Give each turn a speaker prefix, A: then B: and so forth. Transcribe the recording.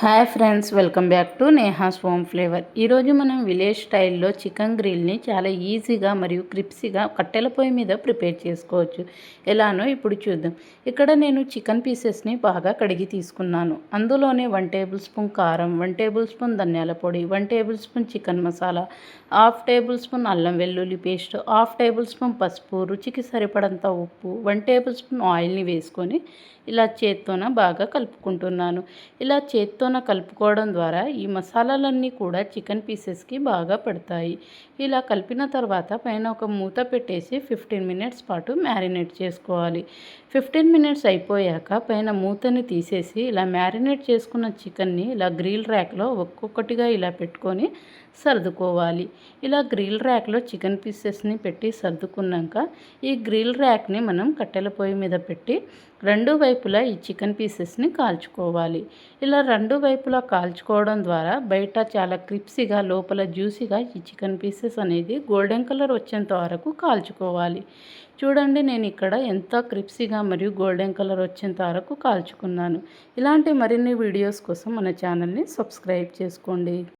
A: Hi friends, welcome back to Neha's home flavour. ఈరోజు మనం village స్టైల్లో చికెన్ గ్రిల్ని చాలా ఈజీగా మరియు క్రిప్సీగా కట్టెల పొయ్యి మీద ప్రిపేర్ చేసుకోవచ్చు. ఎలానో ఇప్పుడు చూద్దాం. ఇక్కడ నేను చికెన్ పీసెస్ని బాగా కడిగి తీసుకున్నాను. అందులోనే 1 టేబుల్ స్పూన్ కారం, 1 టేబుల్ స్పూన్ ధనియాల పొడి, 1 table spoon chicken masala, 1/2 table spoon అల్లం వెల్లుల్లి పేస్ట్, 1/2 టేబుల్ స్పూన్ పసుపు, రుచికి సరిపడంత ఉప్పు, 1 టేబుల్ స్పూన్ ఆయిల్ని వేసుకొని ఇలా చేత్తోన బాగా కలుపుకుంటున్నాను. ఇలా చేత్తోన కలుపుకోవడం ద్వారా ఈ మసాలాలన్నీ కూడా చికెన్ పీసెస్కి బాగా పడతాయి. ఇలా కలిపిన తర్వాత పైన ఒక మూత పెట్టేసి 15 మినిట్స్ పాటు మ్యారినేట్ చేసుకోవాలి. 15 మినిట్స్ అయిపోయాక పైన మూతని తీసేసి ఇలా మ్యారినేట్ చేసుకున్న చికెన్ని ఇలా గ్రిల్ ర్యాక్లో ఒక్కొక్కటిగా ఇలా పెట్టుకొని సర్దుకోవాలి. ఇలా గ్రిల్ ర్యాక్లో చికెన్ పీసెస్ని పెట్టి సర్దుకున్నాక ఈ గ్రిల్ ర్యాక్ని మనం కట్టెల పొయ్యి మీద పెట్టి రెండు వైపులా ఈ చికెన్ పీసెస్ని కాల్చుకోవాలి. ఇలా రెండు వైపులా కాల్చుకోవడం ద్వారా బయట చాలా క్రిప్సీగా, లోపల జ్యూసీగా ఈ చికెన్ పీసెస్ అనేది గోల్డెన్ కలర్ వచ్చేంత వరకు కాల్చుకోవాలి. చూడండి, నేను ఇక్కడ ఎంత క్రిప్సీగా మరియు గోల్డెన్ కలర్ వచ్చేంత వరకు కాల్చుకున్నాను. ఇలాంటి మరిన్ని వీడియోస్ కోసం మన ఛానల్ని సబ్స్క్రైబ్ చేసుకోండి.